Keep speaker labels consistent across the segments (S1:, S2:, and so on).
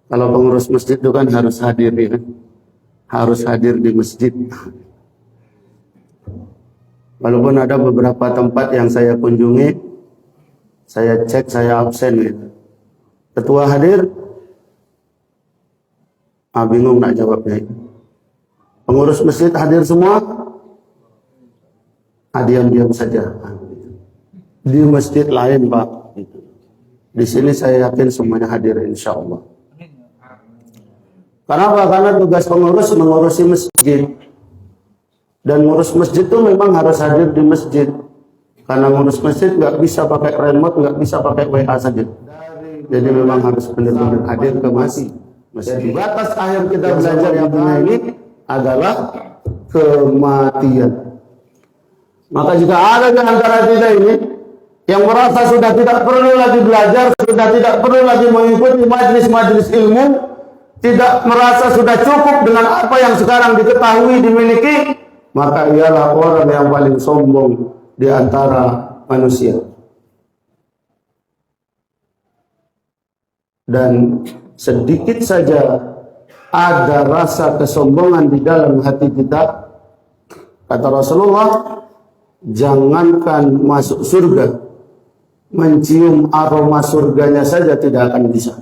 S1: Kalau pengurus masjid itu kan harus hadir, ya kan? Harus hadir di masjid. Walaupun ada beberapa tempat yang saya kunjungi, saya cek, saya absen, ya. Ketua hadir, bingung nak jawabnya. Pengurus masjid hadir semua, diam-diam saja. Di masjid lain, Pak. Di sini saya yakin semuanya hadir, insya Allah. Kenapa? Karena tugas pengurus mengurusi masjid. Dan ngurus masjid itu memang harus hadir di masjid. Karena ngurus masjid nggak bisa pakai remote, nggak bisa pakai WA saja. Jadi memang harus benar-benar hadir ke masjid. Jadi batas akhir kita belajar yang dunia ini adalah kematian. Maka jika ada di antara kita ini yang merasa sudah tidak perlu lagi belajar, sudah tidak perlu lagi mengikuti majelis-majelis ilmu, tidak merasa sudah cukup dengan apa yang sekarang diketahui, dimiliki, maka ialah orang yang paling sombong di antara manusia. Dan sedikit saja ada rasa kesombongan di dalam hati kita, kata Rasulullah, jangankan masuk surga, mencium aroma surganya saja tidak akan bisa.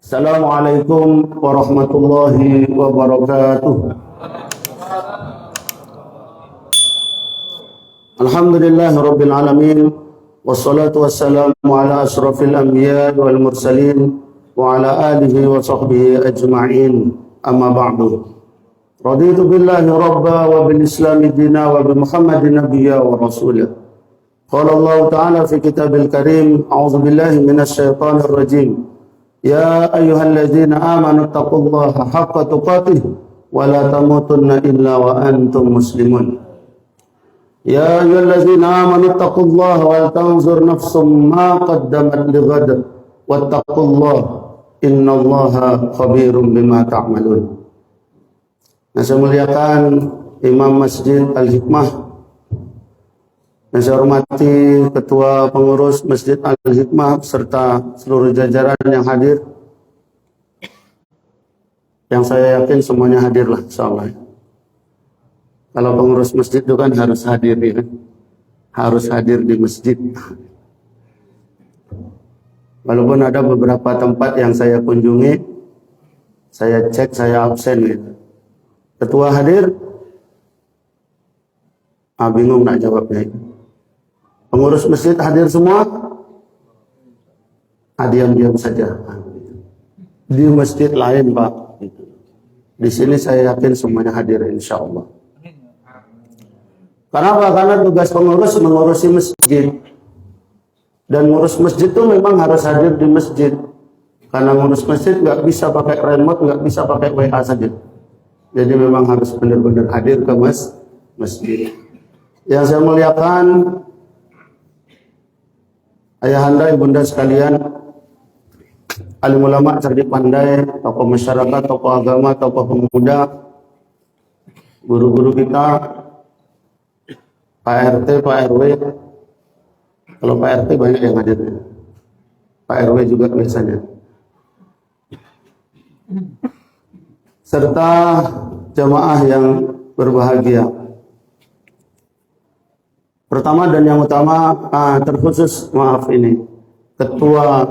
S1: Assalamualaikum warahmatullahi wabarakatuh. Alhamdulillah rabbil alamin, wassalatu wassalamu ala asrafil anbiya wal mursalin wa ala alihi wa sahbihi ajma'in, amma ba'du. Raditu billahi rabba wa bil islami dina wa bi muhammadin nabiyya wa rasulah. Qala Allah ta'ala fi kitabil karim, a'udzu billahi minasy syaithanir rajim. Ya ayyuhalladzina amanu taqullaha haqqa tuqatih wa la tamutunna illa wa antum muslimun. Ya ayyuhalladzina amanu taqullaha wal tanzur nafsum ma qaddamat lighad wattaqullaha innallaha khabirum bima ta'malun. Saya muliakan Imam Masjid Al-Hikmah, yang saya hormati Ketua Pengurus Masjid Al-Hikmah serta seluruh jajaran yang hadir, yang saya yakin semuanya hadirlah insyaallah. Kalau pengurus masjid itu kan harus hadir, ya kan? Harus hadir di masjid. Walaupun ada beberapa tempat yang saya kunjungi, saya cek, saya absen, ya. Ketua hadir, bingung nak jawabnya. Pengurus masjid hadir semua, diam-diam saja. Di masjid lain, Pak. Di sini saya yakin semuanya hadir, insya Allah. Kenapa? Karena tugas pengurus mengurusi masjid. Dan ngurus masjid itu memang harus hadir di masjid. Karena ngurus masjid nggak bisa pakai remote, nggak bisa pakai WA saja. Jadi memang harus benar-benar hadir ke masjid. Yang saya muliakan ayahanda, ibunda sekalian, alim ulama, cerdik pandai, tokoh masyarakat, tokoh agama, tokoh pemuda, guru-guru kita, Pak RT, Pak RW. Kalau Pak RT banyak yang hadir, Pak RW juga biasanya, serta jamaah yang berbahagia. Pertama dan yang utama, terkhusus maaf ini, Ketua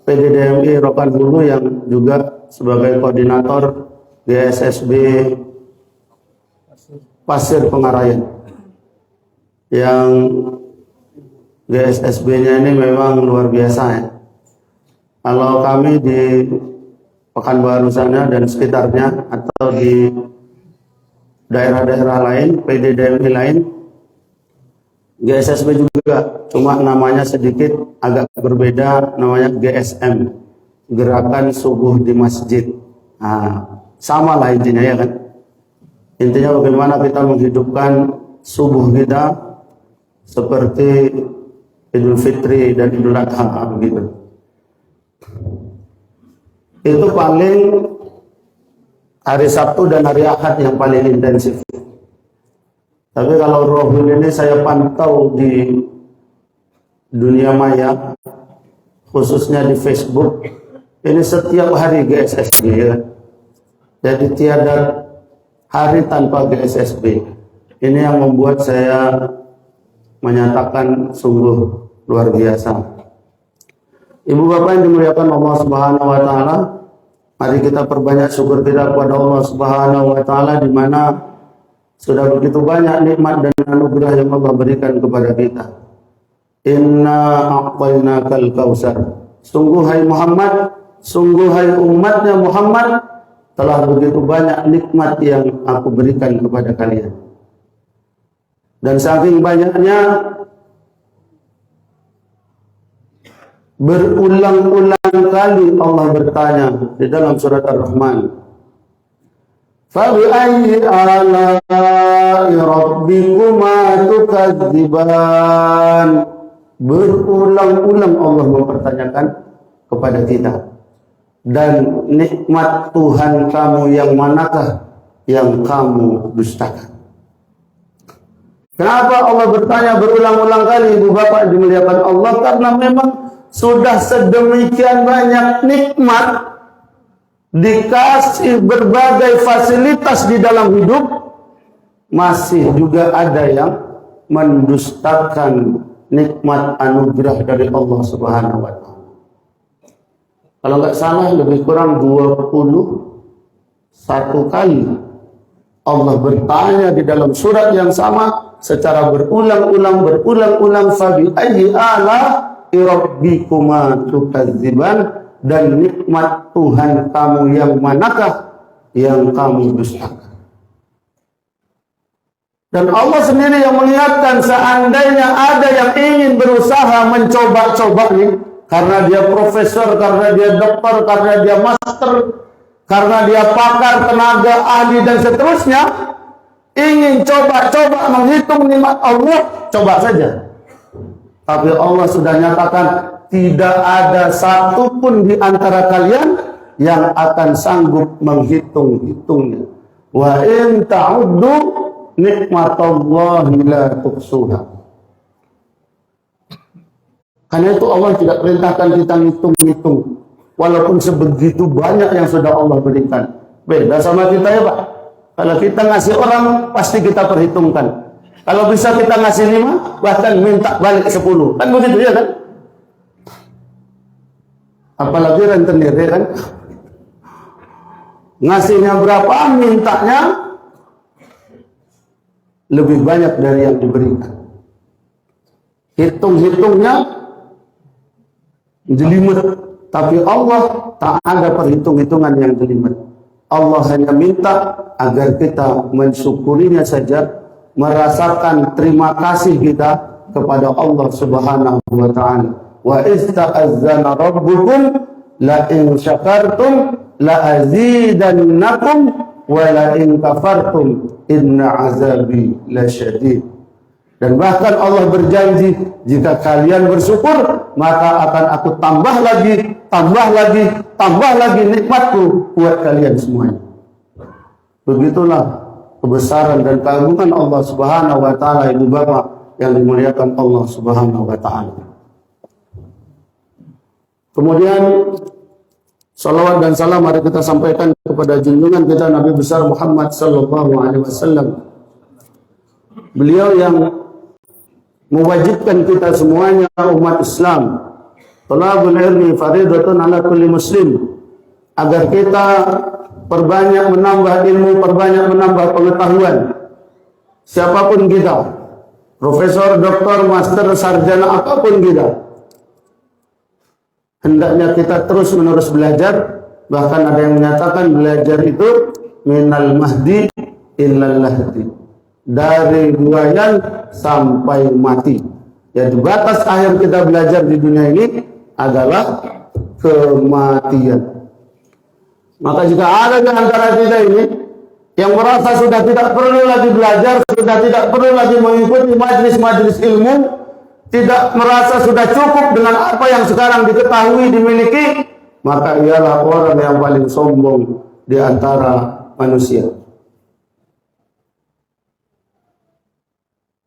S1: PDDMI Rokan Hulu yang juga sebagai koordinator GSSB Pasir Pengarayan. Yang GSSB-nya ini memang luar biasa ya. Kalau kami di Pekanbaru sana dan sekitarnya atau di daerah-daerah lain, PDDMI lain, GSSB juga, cuma namanya sedikit agak berbeda, namanya GSM, Gerakan Subuh di Masjid. Nah, sama lah intinya ya kan. Intinya bagaimana kita menghidupkan subuh kita seperti Idul Fitri dan Idul Adha begitu. Itu paling hari Sabtu dan hari Ahad yang paling intensif. Tapi kalau Rohul ini saya pantau di dunia maya, khususnya di Facebook, ini setiap hari GSSB ya. Jadi tiada hari tanpa GSSB. Ini yang membuat saya menyatakan sungguh luar biasa. Ibu bapak yang dimuliakan Allah Subhanahu wa taala, mari kita perbanyak syukur kita kepada Allah Subhanahu wa taala di mana sudah begitu banyak nikmat dan anugerah yang Allah berikan kepada kita. Inna a'tainakal kautsar. Sungguh hai Muhammad, sungguh hai umatnya Muhammad, telah begitu banyak nikmat yang aku berikan kepada kalian. Dan saking banyaknya, berulang-ulang kali Allah bertanya di dalam surat Ar-Rahman, "Fabi'ayyi ala'i rabbikuma tukadziban?" Berulang-ulang Allah mempertanyakan kepada kita, dan nikmat Tuhan kamu yang manakah yang kamu dustakan? Kenapa Allah bertanya berulang-ulang kali, ibu bapak dimuliakan Allah? Karena memang sudah sedemikian banyak nikmat, dikasih berbagai fasilitas di dalam hidup, masih juga ada yang mendustakan nikmat anugerah dari Allah Subhanahu wa taala. Kalau nggak salah lebih kurang 21 kali Allah bertanya di dalam surat yang sama secara berulang-ulang, fabi ayyi ala'i rabbikuma tukadziban, dan nikmat Tuhan kamu yang manakah yang kamu dustakan? Dan Allah sendiri yang mengingatkan, seandainya ada yang ingin berusaha mencoba-coba nih, karena dia profesor, karena dia doktor, karena dia master, karena dia pakar, tenaga, ahli dan seterusnya, ingin coba-coba menghitung nikmat Allah, coba saja. Tapi Allah sudah nyatakan, tidak ada satupun di antara kalian yang akan sanggup menghitung-hitungnya. Wa in ta'uddu nikmatallahi la tuhsuha. Karena itu Allah tidak perintahkan kita ngitung-ngitung, walaupun sebegitu banyak yang sudah Allah berikan. Beda sama kita ya Pak. Kalau kita ngasih orang, pasti kita perhitungkan. Kalau bisa kita ngasih 5, bahkan minta balik 10. Kan begitu ya kan? Apalagi rentenir ya kan? Ngasihnya berapa, mintanya lebih banyak dari yang diberikan. Hitung-hitungnya jelimet. Tapi Allah tak ada perhitung-hitungan yang jelimet. Allah hanya minta agar kita mensyukurinya saja, merasakan terima kasih kita kepada Allah Subhanahu wa taala. Wa ista'azzana rabbukum la in syakartum la azidannakum wa la in kafartum inna azabi lasyadid. Dan bahkan Allah berjanji, jika kalian bersyukur, maka akan aku tambah lagi nikmatku buat kalian semuanya. Begitulah kebesaran dan keagungan Allah Subhanahu wa taala, ibu bapak yang dimuliakan Allah Subhanahu wa taala. Kemudian salawat dan salam mari kita sampaikan kepada junjungan kita Nabi besar Muhammad sallallahu alaihi wasallam. Beliau yang mewajibkan kita semuanya umat Islam Thalabul ilmi faridatun ala kulli muslim. Agar kita perbanyak menambah ilmu, perbanyak menambah pengetahuan. Siapapun kita, profesor, doktor, master, sarjana, apapun kita, hendaknya kita terus-menerus belajar. Bahkan ada yang menyatakan belajar itu minal mahdi illal lahdi, dari buayan sampai mati. Jadi batas akhir kita belajar di dunia ini adalah kematian. Maka jika ada di antara kita ini yang merasa sudah tidak perlu lagi belajar, sudah tidak perlu lagi mengikuti majelis-majelis ilmu, tidak merasa sudah cukup dengan apa yang sekarang diketahui, dimiliki, maka ialah orang yang paling sombong di antara manusia.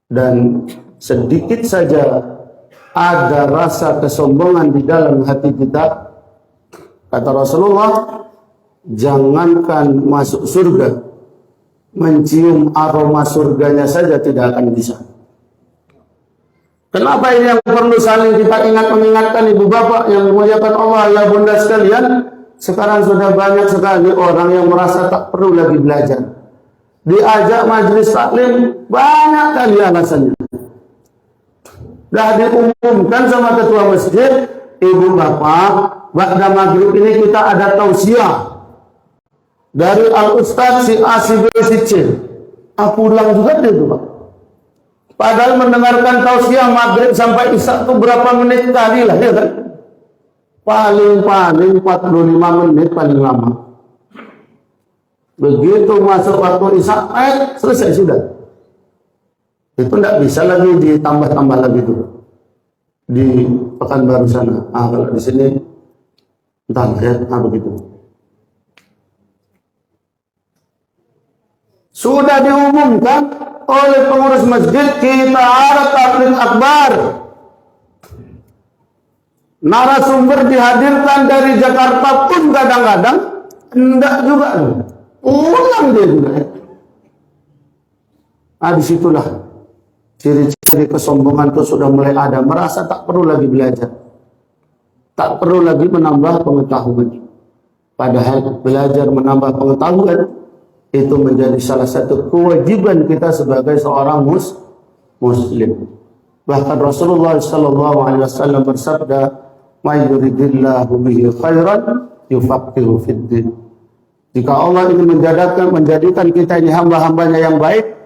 S1: Dan sedikit saja ada rasa kesombongan di dalam hati kita, kata Rasulullah, jangankan masuk surga, mencium aroma surganya saja tidak akan bisa. Kenapa ini yang perlu saling kita mengingatkan ibu bapak yang dimuliakan Allah, ya bunda sekalian? Sekarang sudah banyak sekali orang yang merasa tak perlu lagi belajar. Diajak majelis taklim, banyak kali alasannya. Dah diumumkan sama ketua masjid, ibu bapak, ba'da maghrib ini kita ada tausiah dari al-ustaz si A, si B, si C. Pulang juga dia tuh, Pak. Padahal mendengarkan tausiah maghrib sampai isya itu berapa menit kali lah, ya kan? Paling 45 menit paling lama. Begitu masuk waktu isya, selesai sudah. Itu tidak bisa lagi ditambah-tambah lagi tuh di Pekanbaru sana. Kalau di sini entah ya, begitu. Sudah diumumkan oleh pengurus masjid, kita ada taklim akbar. Narasumber dihadirkan dari Jakarta pun kadang-kadang enggak juga. Ulang dia juga. Disitulah ciri-ciri kesombongan itu sudah mulai ada. Merasa tak perlu lagi belajar, tak perlu lagi menambah pengetahuan. Padahal belajar menambah pengetahuan itu menjadi salah satu kewajiban kita sebagai seorang muslim. Bahkan Rasulullah SAW bersabda, "May yuridillahu bihi khairan yufaqihu fid din." Jika Allah ingin menjadikan kita ini hamba-hambanya yang baik,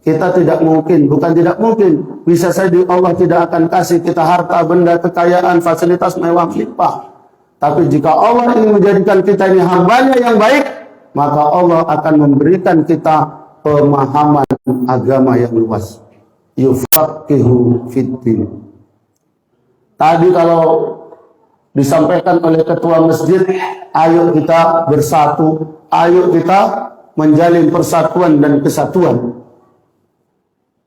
S1: kita tidak mungkin, bukan tidak mungkin, bisa saja Allah tidak akan kasih kita harta, benda, kekayaan, fasilitas mewah melimpah. Tapi jika Allah ingin menjadikan kita ini hambanya yang baik, maka Allah akan memberikan kita pemahaman agama yang luas. Yufaqihu fiddin. Tadi kalau disampaikan oleh ketua masjid, ayo kita bersatu, ayo kita menjalin persatuan dan kesatuan.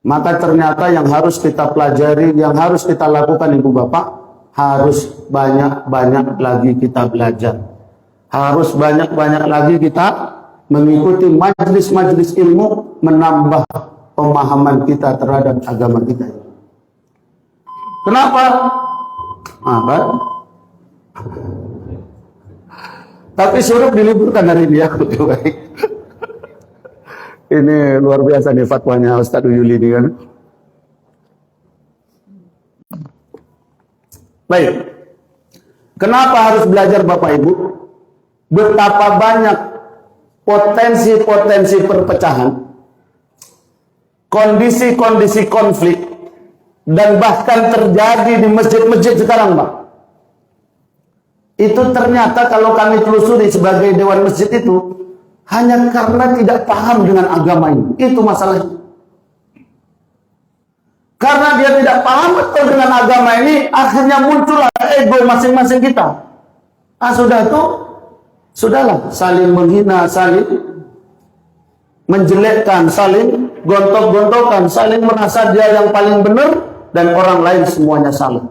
S1: Maka ternyata yang harus kita pelajari, yang harus kita lakukan ibu bapak, harus banyak-banyak lagi kita belajar. Harus banyak-banyak lagi kita mengikuti majelis-majelis ilmu, menambah pemahaman kita terhadap agama kita. Kenapa? Tapi suruh diliburkan hari ini ya. Ini luar biasa nih fatwanya Ustadz Yuli ini kan. Baik. Kenapa harus belajar Bapak Ibu? Betapa banyak potensi-potensi perpecahan, kondisi-kondisi konflik, dan bahkan terjadi di masjid-masjid sekarang, Pak. Itu ternyata kalau kami telusuri sebagai Dewan Masjid itu hanya karena tidak paham dengan agama ini. Itu masalahnya. Karena dia tidak paham betul dengan agama ini, akhirnya muncullah ego masing-masing kita. Sudah tuh, sudahlah, saling menghina, saling menjelekkan, saling gontok-gontokan, saling merasa dia yang paling benar dan orang lain semuanya salah.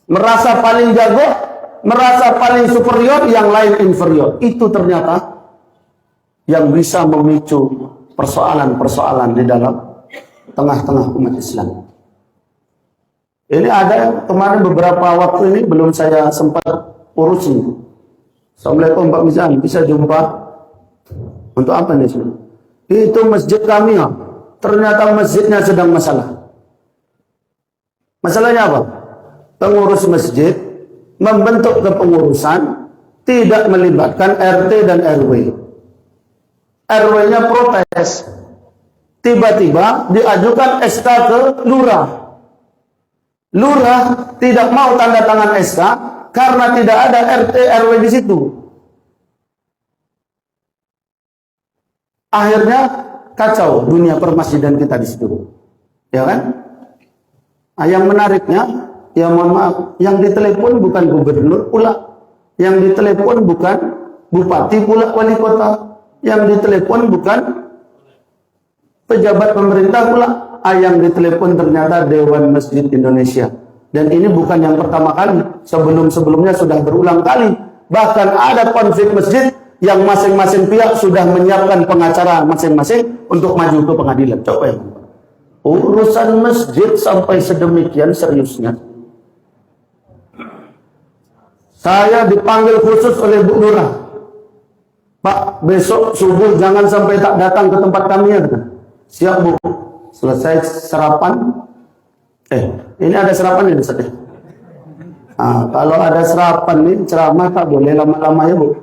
S1: Merasa paling jago, merasa paling superior, yang lain inferior. Itu ternyata yang bisa memicu persoalan-persoalan di dalam tengah-tengah umat Islam. Ini ada kemarin beberapa waktu ini belum saya sempat urusin. Assalamualaikum Pak Mizan, bisa jumpa? Untuk apa nih? Itu masjid kami ya. Ternyata masjidnya sedang masalah. Masalahnya apa? Pengurus masjid membentuk kepengurusan tidak melibatkan RT dan RW. RW-nya protes. Tiba-tiba diajukan SK ke lurah. Lurah tidak mau tanda tangan SK karena tidak ada RT RW di situ. Akhirnya kacau dunia permasjidan kita di situ. Ya kan? Nah, yang menariknya, ya mohon maaf, yang ditelepon bukan gubernur pula, yang ditelepon bukan bupati pula, wali kota, yang ditelepon bukan pejabat pemerintah pula, yang ditelepon ternyata Dewan Masjid Indonesia. Dan ini bukan yang pertama kali, sebelum-sebelumnya sudah berulang kali. Bahkan ada konflik masjid yang masing-masing pihak sudah menyiapkan pengacara masing-masing untuk maju ke pengadilan. Coba ya, urusan masjid sampai sedemikian seriusnya. Saya dipanggil khusus oleh Bu Lurah. Pak, besok subuh jangan sampai tak datang ke tempat kami ya. Siap Bu. Selesai sarapan. Ini ada sarapan ya Ustaz? Kalau ada sarapan nih ceramah tak boleh lama-lama ya Bu.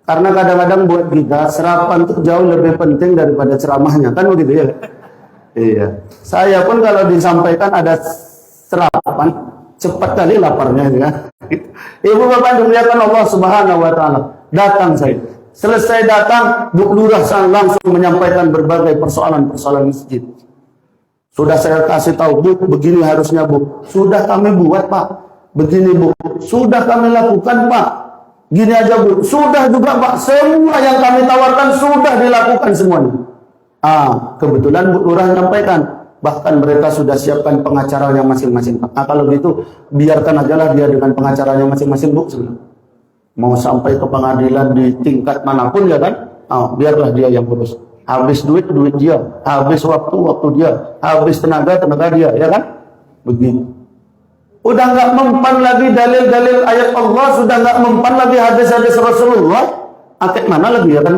S1: Karena kadang-kadang buat kita sarapan itu jauh lebih penting daripada ceramahnya, kan begitu ya? Iya. Saya pun kalau disampaikan ada sarapan, cepat kali laparnya ya. Ibu bapak dimuliakan Allah Subhanahu wa taala. Datang saya. Selesai datang, Bu Lurah langsung menyampaikan berbagai persoalan-persoalan masjid. Sudah saya kasih tahu, Bu, begini harusnya Bu. Sudah kami buat Pak. Begini Bu. Sudah kami lakukan Pak. Gini aja Bu. Sudah juga Pak. Semua yang kami tawarkan sudah dilakukan semuanya. Kebetulan Bu Lurah menyampaikan, bahkan mereka sudah siapkan pengacaranya masing-masing Pak. Kalau gitu biarkan aja lah dia dengan pengacaranya masing-masing Bu. Mau sampai ke pengadilan di tingkat manapun ya kan, biarlah dia yang urus. Habis duit dia, habis waktu dia, habis tenaga dia, ya kan? Begitu. Udah nggak mempan lagi dalil-dalil ayat Allah, sudah nggak mempan lagi hadis-hadis Rasulullah. Akid mana lagi ya kan?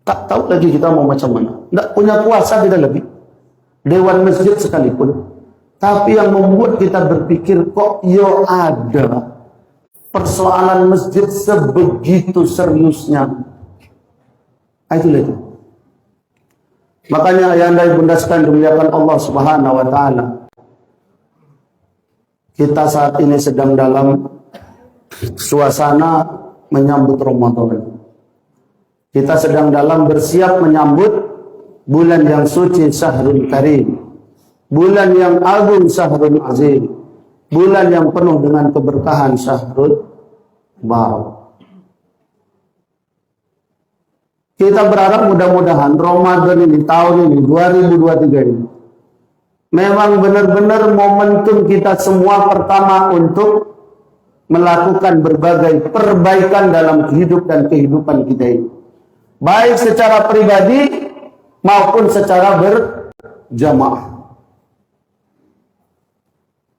S1: Tak tahu lagi kita mau macam mana. Nggak punya kuasa kita lagi. Dewan masjid sekalipun. Tapi yang membuat kita berpikir kok yo ada persoalan masjid sebegitu seriusnya. Itulah itu. Makanya ayah anda ibunda sekalian dimuliakan Allah Subhanahu wa taala. Kita saat ini sedang dalam suasana menyambut Ramadan. Kita sedang dalam bersiap menyambut bulan yang suci Syahrul Karim. Bulan yang agung Syahrul Azim. Bulan yang penuh dengan keberkahan Syahrul Barak. Kita berharap mudah-mudahan Ramadan ini, tahun ini, 2023 ini, memang benar-benar momentum kita semua pertama untuk melakukan berbagai perbaikan dalam hidup dan kehidupan kita ini. Baik secara pribadi maupun secara berjamaah.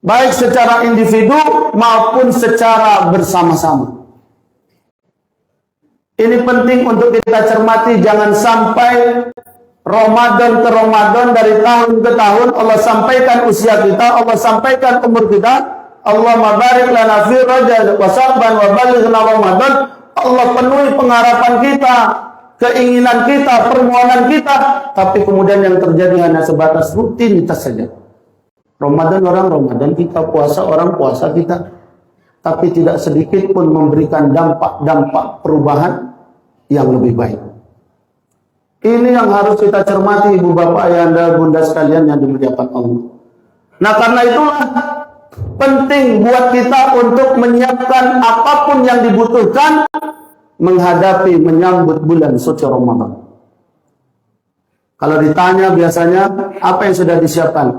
S1: Baik secara individu maupun secara bersama-sama. Ini penting untuk kita cermati, jangan sampai Ramadan ke Ramadan, dari tahun ke tahun Allah sampaikan usia kita, Allah sampaikan umur kita. Allahumma barik lana fi Rajab wa Sya'ban wa balighna Ramadan. Allah penuhi pengharapan kita, keinginan kita, permohonan kita, tapi kemudian yang terjadi hanya sebatas rutinitas saja. Ramadan orang Ramadan, kita puasa orang puasa kita. Tapi tidak sedikit pun memberikan dampak-dampak perubahan yang lebih baik. Ini yang harus kita cermati, ibu bapak, ayahanda, bunda sekalian yang dimuliakan Allah. Nah karena itulah penting buat kita untuk menyiapkan apapun yang dibutuhkan menghadapi, menyambut bulan suci Ramadan. Kalau ditanya biasanya, apa yang sudah disiapkan?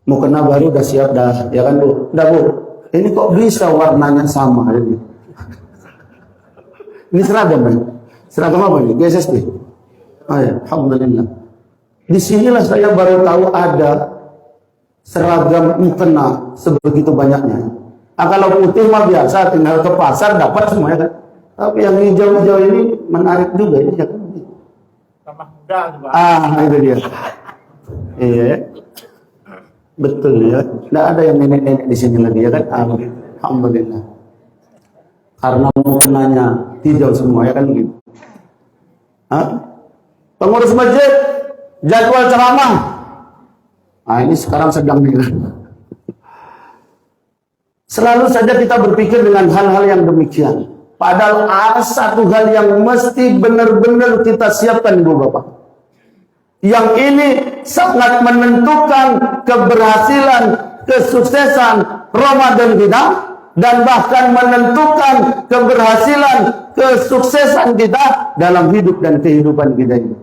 S1: Mau kena baru udah siap dah, ya kan Bu? Udah Bu. Ini kok bisa warnanya sama ini? Ini seragam kan? Seragam apa ini? GSSB? Oh ya, alhamdulillah. Disinilah saya baru tahu ada seragam mukena sebegitu banyaknya. Kalau putih mah biasa, tinggal ke pasar dapat semuanya kan. Tapi yang hijau-hijau ini menarik juga ini ya kan.
S2: Tambah muda juga.
S1: Itu dia. Iya. Betul ya. Tidak ada yang nenek-nenek di sini lagi ya kan. Alhamdulillah. Karena mukenanya hijau semua ya kan gitu. Pengurus masjid jadwal ceramah. Ini sekarang sedang selalu saja kita berpikir dengan hal-hal yang demikian. Padahal ada satu hal yang mesti benar-benar kita siapkan, Ibu Bapak. Yang ini sangat menentukan keberhasilan, kesuksesan Ramadan kita, dan bahkan menentukan keberhasilan, kesuksesan kita dalam hidup dan kehidupan kita ini.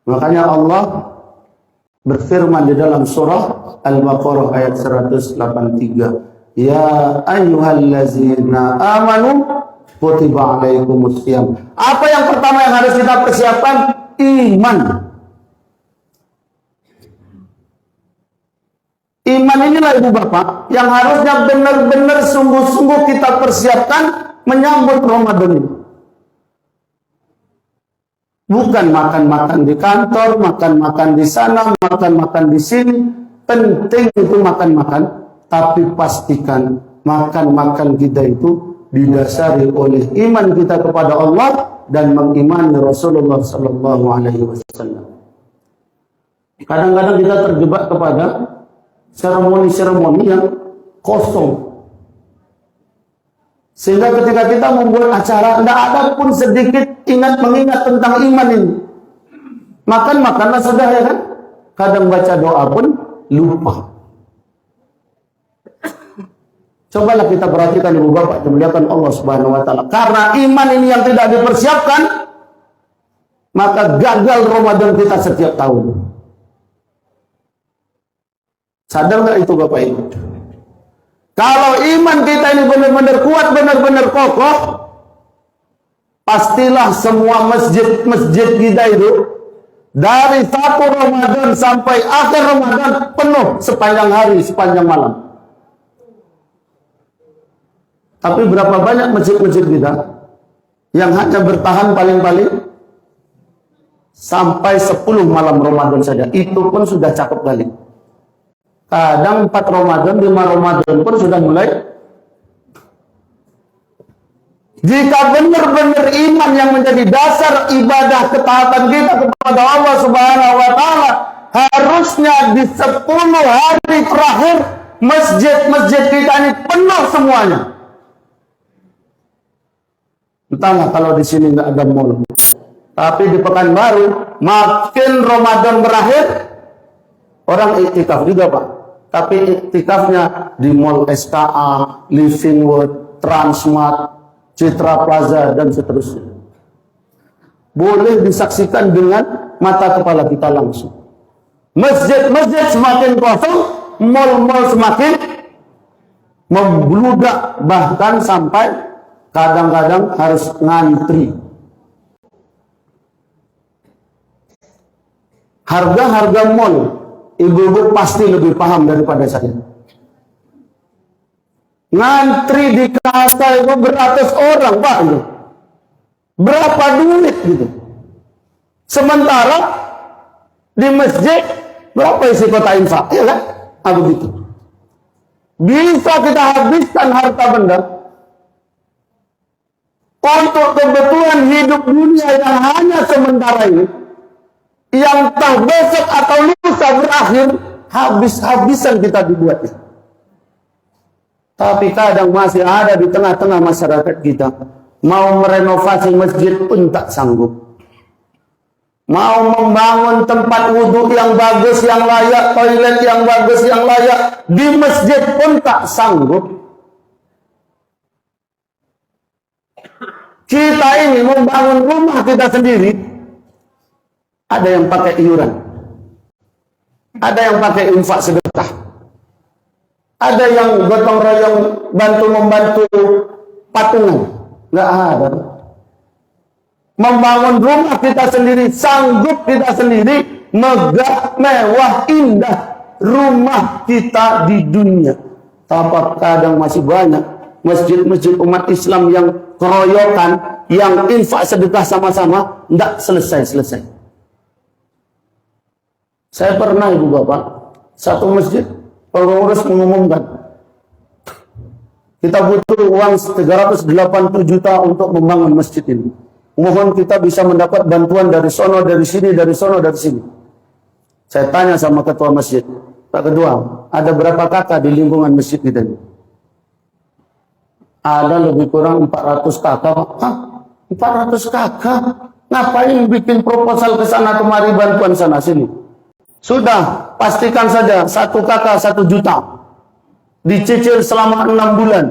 S1: Makanya Allah berfirman di dalam surah Al-Baqarah ayat 183, ya ayyuhallazina amanu kutiba alaikumusiyam. Apa yang pertama yang harus kita persiapkan? Iman. Iman inilah Ibu Bapak yang harusnya benar-benar sungguh-sungguh kita persiapkan menyambut Ramadan ini. Bukan makan-makan di kantor, makan-makan di sana, makan-makan di sini. Penting itu makan-makan, tapi pastikan makan-makan kita itu didasari oleh iman kita kepada Allah dan mengimani Rasulullah Sallallahu Alaihi Wasallam. Kadang-kadang kita terjebak kepada seremoni-seremoni yang kosong. Sehingga ketika kita membuat acara, tidak ada pun sedikit mengingat tentang iman ini. Makan-makanlah sudah ya kan. Kadang baca doa pun lupa. Cobalah kita perhatikan Ibu Bapak dimuliakan Allah Subhanahu wa taala. Karena iman ini yang tidak dipersiapkan, maka gagal Ramadan kita setiap tahun. Sadar nggak itu Bapak Ibu? Kalau iman kita ini benar-benar kuat, benar-benar kokoh, pastilah semua masjid-masjid kita itu dari 1 Ramadan sampai akhir Ramadan penuh sepanjang hari, sepanjang malam. Tapi berapa banyak masjid-masjid kita yang hanya bertahan paling-paling sampai 10 malam Ramadan saja. Itu pun sudah cakep kali. Kadang 4 Ramadan, 5 Ramadan pun sudah mulai. Jika benar-benar iman yang menjadi dasar ibadah ketaatan kita kepada Allah Subhanahu wa taala, harusnya di 10 hari terakhir masjid-masjid kita ini penuh semuanya. Entahlah kalau di sini nggak ada mall. Tapi di Pekanbaru, makin Ramadan berakhir, orang iktikaf juga Pak. Tapi iktikafnya di mall SKA, Living World, Transmart, Citra Plaza, dan seterusnya. Boleh disaksikan dengan mata kepala kita langsung. Masjid-masjid semakin kosong, mall-mall semakin membludak, bahkan sampai kadang-kadang harus ngantri. Harga-harga mall, ibu-ibu pasti lebih paham daripada saya. Ngantri di kasa itu beratus orang Pak itu. Berapa duit gitu. Sementara di masjid berapa isi kota infak, ya kan? Begitu. Bisa kita habiskan harta benda untuk kebutuhan hidup dunia yang hanya sementara ini, yang tak besok atau lusa berakhir, habis-habisan kita dibuatnya. Tapi kadang masih ada di tengah-tengah masyarakat kita, mau merenovasi masjid pun tak sanggup. Mau membangun tempat wudhu yang bagus, yang layak, toilet yang bagus, yang layak, di masjid pun tak sanggup. Kita ini membangun rumah kita sendiri, ada yang pakai iuran, ada yang pakai infak sedekah, ada yang gotong royong bantu-membantu patungan. Nggak ada. Membangun rumah kita sendiri, sanggup kita sendiri, megah, mewah, indah, rumah kita di dunia. Tapi kadang masih banyak masjid-masjid umat Islam yang keroyokan, yang infak sedekah sama-sama, tidak selesai-selesai. Saya pernah ibu bapak, satu masjid, pengurus mengumumkan, kita butuh uang 380 juta untuk membangun masjid ini. Mohon kita bisa mendapat bantuan dari sono, dari sini, dari sono, dari sini. Saya tanya sama ketua masjid, Pak Ketua, ada berapa kakak di lingkungan masjid kita ini? Ada lebih kurang 400 kakak. Hah? 400 kakak? Ngapain bikin proposal ke sana kemari bantuan sana sini? Sudah, pastikan saja satu kakak 1 juta. Dicicil selama 6 bulan.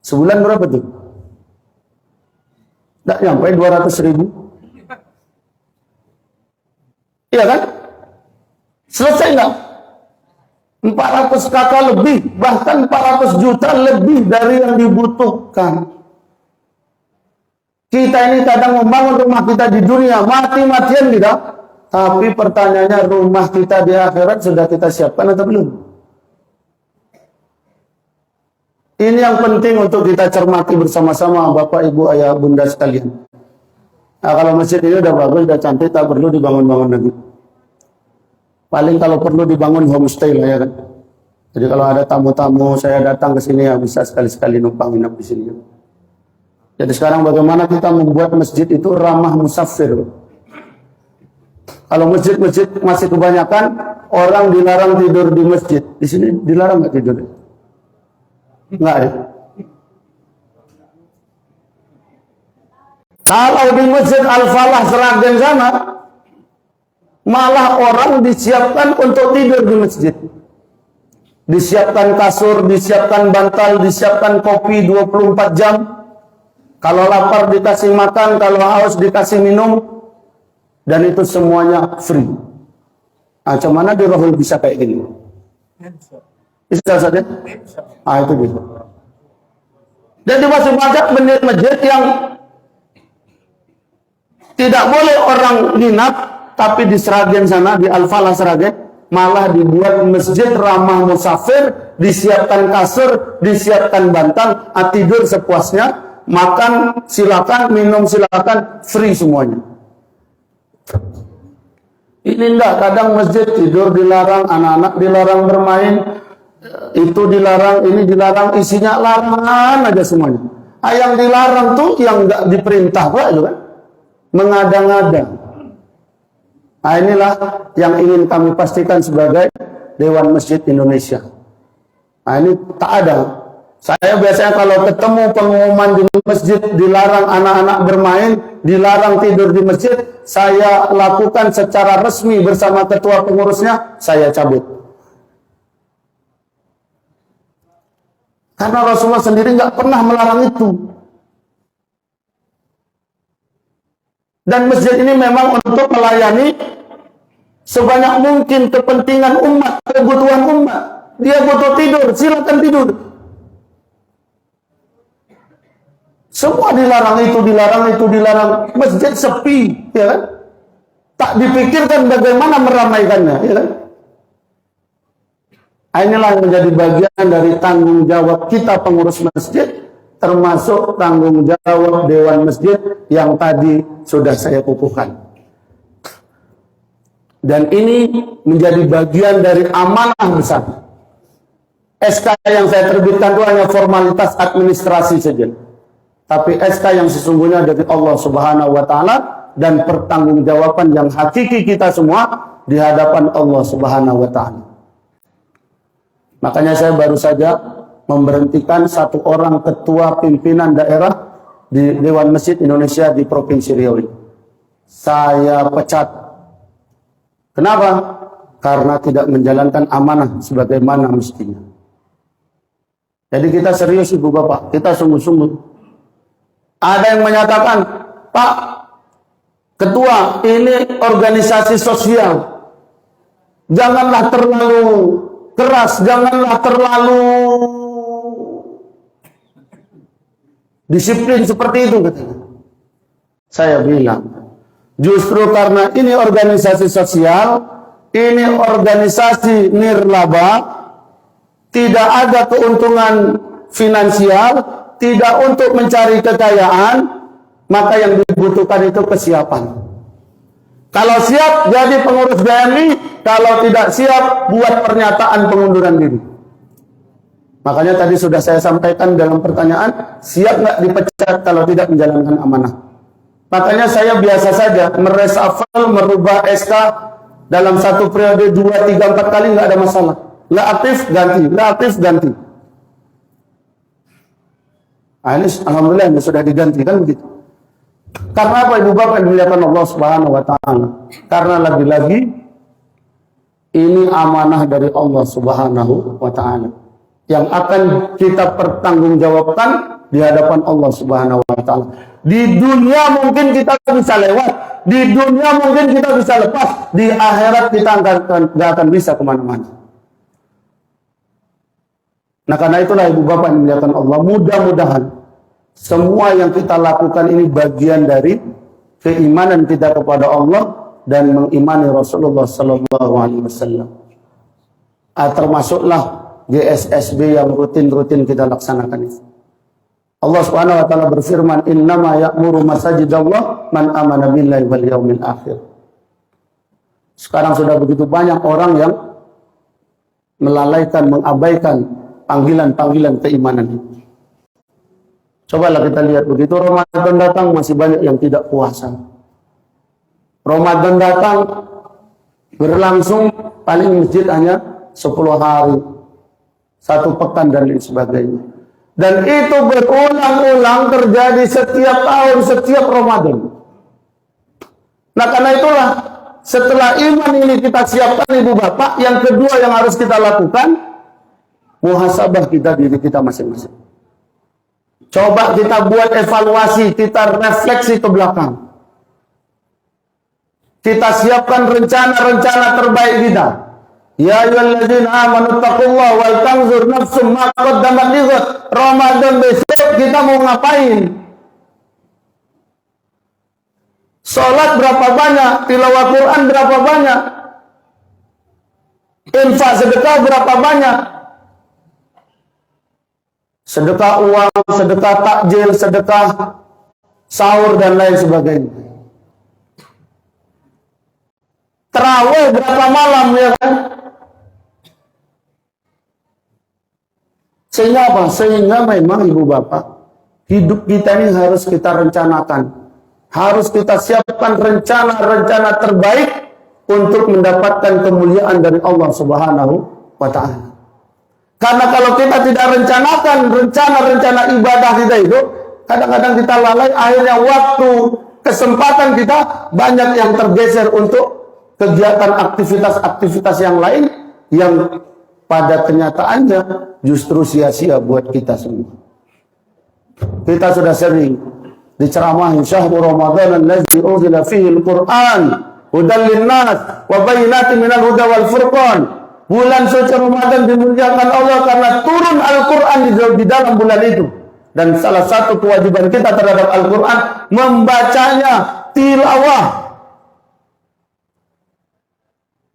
S1: Sebulan berapa tuh? Tidak nyampe 200 ribu. Iya kan? Selesai nggak? 400 kakak lebih, bahkan 400 juta lebih dari yang dibutuhkan. Kita ini kadang membangun rumah kita di dunia, mati-matian kita. Tapi pertanyaannya, rumah kita di akhirat sudah kita siapkan atau belum? Ini yang penting untuk kita cermati bersama-sama, Bapak, Ibu, Ayah, Bunda sekalian. Nah, kalau masjid ini udah bagus, udah cantik, tak perlu dibangun-bangun lagi. Paling kalau perlu dibangun homestay lah ya kan. Jadi kalau ada tamu-tamu saya datang ke sini ya bisa sekali-sekali numpang nginap di sini. Jadi sekarang bagaimana kita membuat masjid itu ramah musafir. Kalau masjid-masjid masih kebanyakan orang dilarang tidur di masjid. Di sini dilarang nggak tidur? Enggak ya? Kalau di Masjid Al-Falah Sragen sana, malah orang disiapkan untuk tidur di masjid. Disiapkan kasur, disiapkan bantal, disiapkan kopi 24 jam. Kalau lapar dikasih makan, kalau haus dikasih minum. Dan itu semuanya free. Macam mana di Rohul bisa kayak gini? Bisa saja? Itu bisa. Dan di masjid masjid yang tidak boleh orang nginap, tapi di Sragen sana, di Al-Falah Sragen, malah dibuat masjid ramah musafir, disiapkan kasur, disiapkan bantal, tidur sepuasnya, makan silakan, minum silakan, free semuanya. Ini enggak, kadang masjid tidur dilarang, anak-anak dilarang bermain, itu dilarang, ini dilarang, isinya larangan aja semuanya. Yang dilarang tuh yang enggak diperintah pula itu kan, mengada-ngada. Nah, inilah yang ingin kami pastikan sebagai Dewan Masjid Indonesia. Nah, ini tak ada. Saya biasanya kalau ketemu pengumuman di masjid dilarang anak-anak bermain, dilarang tidur di masjid, saya lakukan secara resmi bersama ketua pengurusnya, saya cabut. Karena Rasulullah sendiri nggak pernah melarang itu. Dan masjid ini memang untuk melayani sebanyak mungkin kepentingan umat, kebutuhan umat. Dia butuh tidur, silakan tidur. Semua dilarang, itu dilarang, itu dilarang. Masjid sepi, ya kan? Tak dipikirkan bagaimana meramaikannya, ya kan? Inilah yang menjadi bagian dari tanggung jawab kita pengurus masjid, termasuk tanggung jawab Dewan Masjid yang tadi sudah saya kukuhkan. Dan ini menjadi bagian dari amanah besar. SK yang saya terbitkan itu hanya formalitas administrasi saja. Tapi SK yang sesungguhnya dari Allah Subhanahu wa Ta'ala dan pertanggungjawaban yang hakiki kita semua di hadapan Allah Subhanahu wa Ta'ala. Makanya saya baru saja memberhentikan satu orang ketua pimpinan daerah di Dewan Masjid Indonesia di Provinsi Riau ini. Saya pecat. Kenapa? Karena tidak menjalankan amanah sebagaimana mestinya. Jadi kita serius Ibu Bapak, kita sungguh-sungguh. Ada yang menyatakan, Pak Ketua, ini organisasi sosial. Janganlah terlalu keras, janganlah terlalu disiplin seperti itu, katanya. Saya bilang, Justru karena ini organisasi sosial, ini organisasi nirlaba, tidak ada keuntungan finansial, tidak untuk mencari kekayaan, maka yang dibutuhkan itu kesiapan. Kalau siap jadi pengurus BMI, kalau tidak siap buat pernyataan pengunduran diri. Makanya tadi sudah saya sampaikan dalam pertanyaan, siap nggak dipecat kalau tidak menjalankan amanah? Makanya saya biasa saja meresafel, merubah SK dalam satu periode 2, 3, 4 kali nggak ada masalah. Nggak aktif ganti, nggak aktif ganti. Nah, ini alhamdulillah ini sudah diganti kan begitu. Karena apa Ibu Bapak yang dimuliakan Allah Subhanahu wa taala? Karena lagi-lagi ini amanah dari Allah Subhanahu wa taala yang akan kita pertanggungjawabkan di hadapan Allah Subhanahu wa taala. Di dunia mungkin kita bisa lewat, di dunia mungkin kita bisa lepas, di akhirat kita nggak akan bisa kemana-mana. Nah karena itulah Ibu Bapak yang dimuliakan Allah, mudah-mudahan semua yang kita lakukan ini bagian dari keimanan kita kepada Allah dan mengimani Rasulullah Sallallahu Alaihi Wasallam. Termasuklah GSSB yang rutin-rutin kita laksanakan itu. Allah Subhanahu wa taala berfirman, "Innama ya'muru masajidallah man amana billahi wal yaumil akhir." Sekarang sudah begitu banyak orang yang melalaikan, mengabaikan panggilan-panggilan keimanan itu. Cobalah kita lihat, begitu Ramadan datang masih banyak yang tidak puasa. Ramadan datang berlangsung paling masjid hanya 10 hari, 1 pekan dan lain sebagainya. Dan itu berulang-ulang terjadi setiap tahun, setiap Ramadan. Nah karena itulah setelah iman ini kita siapkan Ibu Bapak, yang kedua yang harus kita lakukan, muhasabah kita diri kita masing-masing. Coba kita buat evaluasi, kita refleksi ke belakang. Kita siapkan rencana-rencana terbaik kita. Ya ayyuhalladzina amanu taqullaha wal tanzur nafsum ma qaddamat lighad. Ramadan besok kita mau ngapain? Salat berapa banyak? Tilawah Quran berapa banyak? Infak sedekah berapa banyak? Sedekah uang, sedekah takjil, sedekah sahur dan lain sebagainya. Tarawih berapa malam ya kan? Sehingga apa? Sehingga memang Ibu Bapak, hidup kita ini harus kita rencanakan. Harus kita siapkan rencana-rencana terbaik untuk mendapatkan kemuliaan dari Allah Subhanahu wa ta'ala. Karena kalau kita tidak rencanakan rencana-rencana ibadah kita itu, kadang-kadang kita lalai, akhirnya waktu, kesempatan kita banyak yang tergeser untuk kegiatan aktivitas-aktivitas yang lain yang pada kenyataannya justru sia-sia buat kita semua. Kita sudah sering diceramahi syahrul Ramadan allazi unzila fihi al-Qur'an hudan lin-nas wa bayyinatin minal huda wal furqan. Bulan suci Ramadan dimuliakan Allah karena turun Al-Quran di dalam bulan itu. Dan salah satu kewajiban kita terhadap Al-Quran, membacanya, tilawah.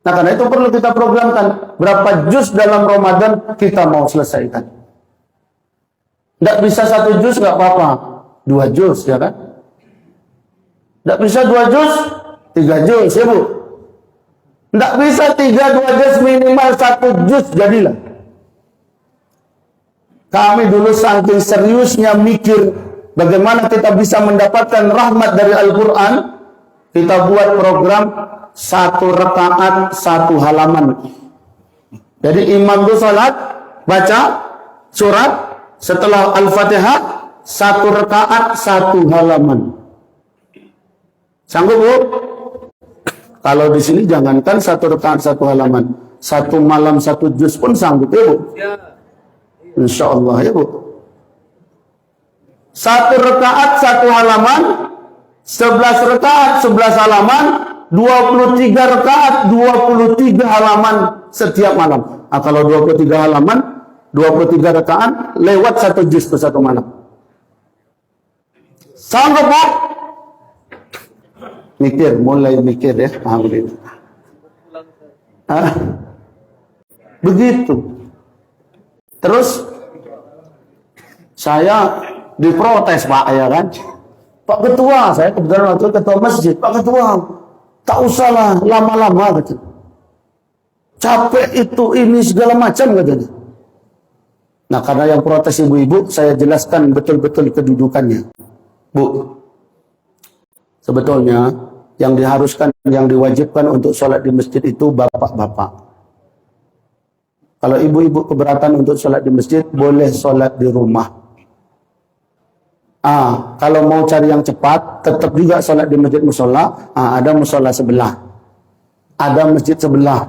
S1: Nah karena itu perlu kita programkan. Berapa juz dalam Ramadan kita mau selesaikan. Tidak bisa 1 juz, nggak apa-apa. 2 juz, ya kan? Tidak bisa 2 juz, 3 juz, ya Bu? Tidak bisa 3-2 juz, minimal 1 juz jadilah. Kami dulu saking seriusnya mikir bagaimana kita bisa mendapatkan rahmat dari Al-Quran, kita buat program 1 rakaat 1 halaman. Jadi imam itu salat, baca surat, setelah Al-Fatihah 1 rakaat 1 halaman. Sanggup Bu? Kalau di sini jangankan 1 rakaat 1 halaman, 1 malam 1 juz pun sanggup ya Bu? Insya Allah ya Bu. 1 rakaat 1 halaman, 11 rakaat 11 halaman, 23 rakaat 23 halaman setiap malam. Nah, kalau 23 halaman, 23 rakaat lewat 1 juz ke 1 malam. Sanggup Bu? mulai mikir ya. Begitu. Terus saya diprotes Pak ya kan. Pak Ketua, saya kebetulan waktu ketua masjid. Pak Ketua, tak usahlah lama-lama gitu. Capek itu ini segala macam katanya. Nah karena yang protes ibu-ibu, saya jelaskan betul-betul kedudukannya. Bu, sebetulnya yang diharuskan, yang diwajibkan untuk sholat di masjid itu bapak-bapak. Kalau ibu-ibu keberatan untuk sholat di masjid, boleh sholat di rumah. Kalau mau cari yang cepat, tetap juga sholat di masjid musola. Ada musola sebelah, ada masjid sebelah.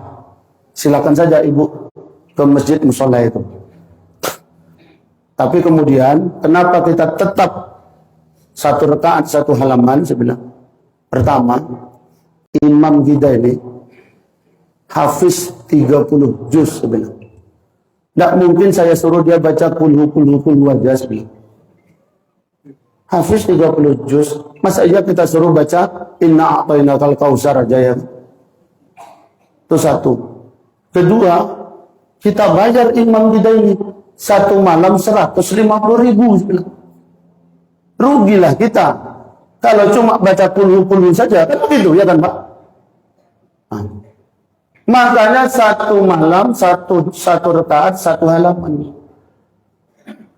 S1: Silakan saja ibu ke masjid musola itu. Tapi kemudian, kenapa kita tetap satu rakaat satu halaman sebelah? Pertama, imam kita ini hafiz 30 juz sebenarnya. Tidak mungkin saya suruh dia baca kulhu wajah sebenarnya. Hafiz 30 juz, masa iya kita suruh baca inna a'tainakal kautsar aja ya? Itu satu. Kedua, kita bayar imam kita ini satu malam 150.000 sebenarnya. Rugilah kita kalau cuma baca kulhu saja, kan begitu ya kan Pak? Makanya satu malam satu rakaat satu halaman.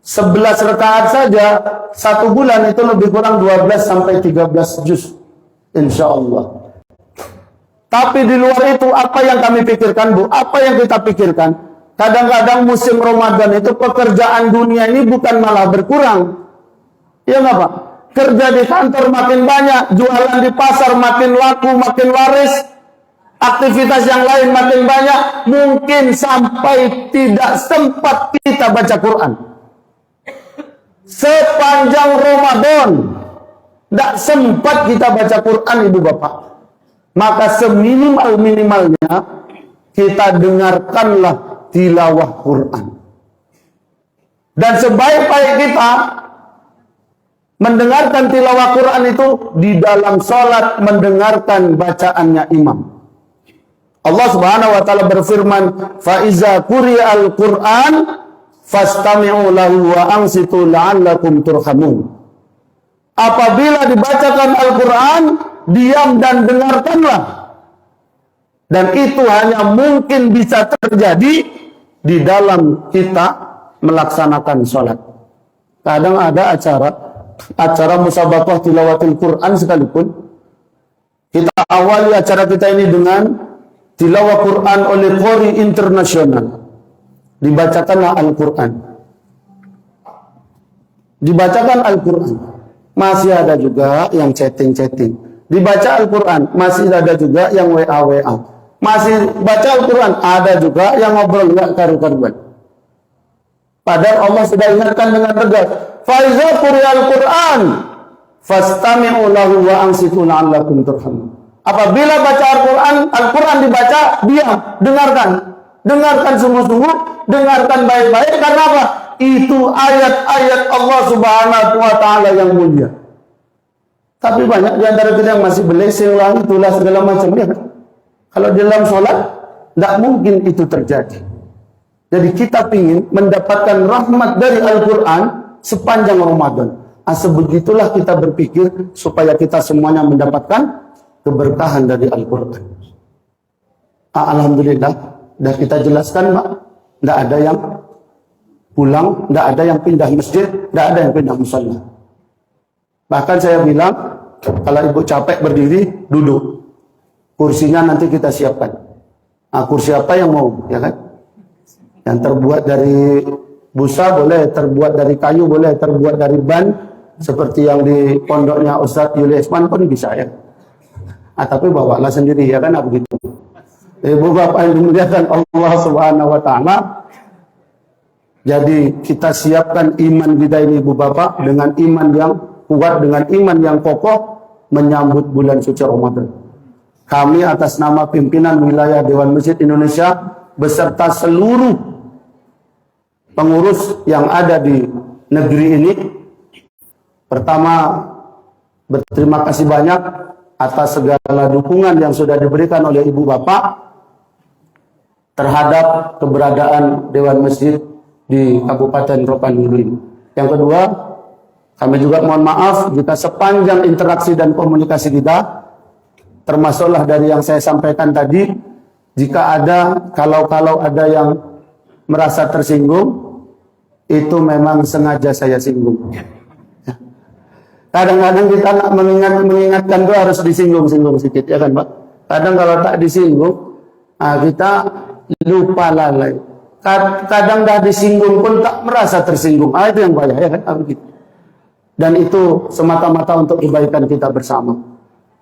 S1: 11 rakaat saja satu bulan itu lebih kurang 12 sampai 13 juz insya Allah. Tapi di luar itu apa yang kami pikirkan Bu? Apa yang kita pikirkan? Kadang-kadang musim Ramadan itu pekerjaan dunia ini bukan malah berkurang. Ya nggak Pak? Kerja di kantor makin banyak, jualan di pasar makin laku, makin laris, aktivitas yang lain makin banyak, mungkin sampai tidak sempat kita baca Quran. Sepanjang Ramadan tidak sempat kita baca Quran ibu bapak. Maka seminimal-minimalnya kita dengarkanlah tilawah Quran. Dan sebaik-baik kita mendengarkan tilawah Quran itu di dalam sholat, mendengarkan bacaannya imam. Allah Subhanahu wa taala berfirman, "Fa iza quri'al Qur'an fastami'u lahu wa ansitu la'allakum turhamun." Apabila dibacakan Al-Qur'an, diam dan dengarkanlah. Dan itu hanya mungkin bisa terjadi di dalam kita melaksanakan sholat. Kadang ada acara musabaqah tilawatil Quran sekalipun, kita awali acara kita ini dengan tilawah Quran oleh qori internasional. Dibacakanlah Al-Quran. Dibacakan Al-Quran. Masih ada juga yang chatting-chatting. Dibaca Al-Quran. Masih ada juga yang WA-WA. Masih baca Al-Quran. Ada juga yang ngobrol nggak karu-karuan. Padahal Allah sudah ingatkan dengan tegas. Faiza quri'al Quran fastami'u lahu wa ansitu la'allakum turhamun. Apabila baca Al-Quran dibaca, diam, dengarkan sungguh-sungguh, dengarkan baik-baik. Karena apa? Itu ayat-ayat Allah Subhanahu wa taala yang mulia. Tapi banyak di antara kita yang masih beleseng lah, itulah segala macam ya. Kalau dalam sholat tidak mungkin itu terjadi. Jadi kita ingin mendapatkan rahmat dari Al-Quran sepanjang Ramadan. Sebegitulah kita berpikir supaya kita semuanya mendapatkan keberkahan dari Al-Quran. Alhamdulillah, dah kita jelaskan Pak, tidak ada yang pulang, tidak ada yang pindah masjid, tidak ada yang pindah musola. Bahkan saya bilang, kalau ibu capek berdiri, duduk. Kursinya nanti kita siapkan. Kursi apa yang mau, ya kan? Yang terbuat dari busa boleh, terbuat dari kayu boleh, terbuat dari ban, seperti yang di pondoknya Ustadz Yulisman pun bisa ya. Tapi bawalah sendiri ya kan, begitu. Ibu bapak yang dimuliakan Allah Subhanahu wa taala. Jadi kita siapkan iman kita ini ibu bapak dengan iman yang kuat, dengan iman yang kokoh menyambut bulan suci Ramadan. Kami atas nama pimpinan wilayah Dewan Masjid Indonesia beserta seluruh pengurus yang ada di negeri ini, pertama berterima kasih banyak atas segala dukungan yang sudah diberikan oleh ibu bapak terhadap keberadaan Dewan Masjid di Kabupaten Rokan-Hulu ini. Yang kedua, kami juga mohon maaf jika sepanjang interaksi dan komunikasi kita, termasuklah dari yang saya sampaikan tadi, jika ada, kalau ada yang merasa tersinggung, itu memang sengaja saya singgung. Kadang-kadang kita mengingatkan itu harus disinggung-singgung sedikit, ya kan Pak? Kadang kalau tak disinggung, kita lupa lalai. Kadang dah disinggung pun tak merasa tersinggung. Itu yang bahaya, ya kan? Begitu. Dan itu semata-mata untuk kebaikan kita bersama.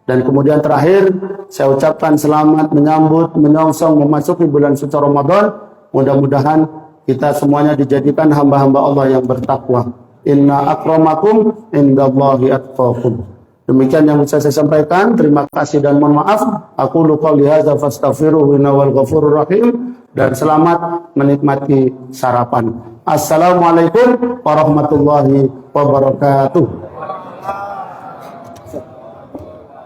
S1: Dan kemudian terakhir, saya ucapkan selamat menyambut, menyongsong memasuki bulan suci Ramadan. Mudah-mudahan kita semuanya dijadikan hamba-hamba Allah yang bertakwa. Inna akramakum indallahi atqakum. Demikian yang bisa saya sampaikan. Terima kasih dan mohon maaf. Aku lupa lihaza fastaghfiruhu innahu ghafurur rahim. Dan selamat menikmati sarapan. Assalamualaikum warahmatullahi wabarakatuh.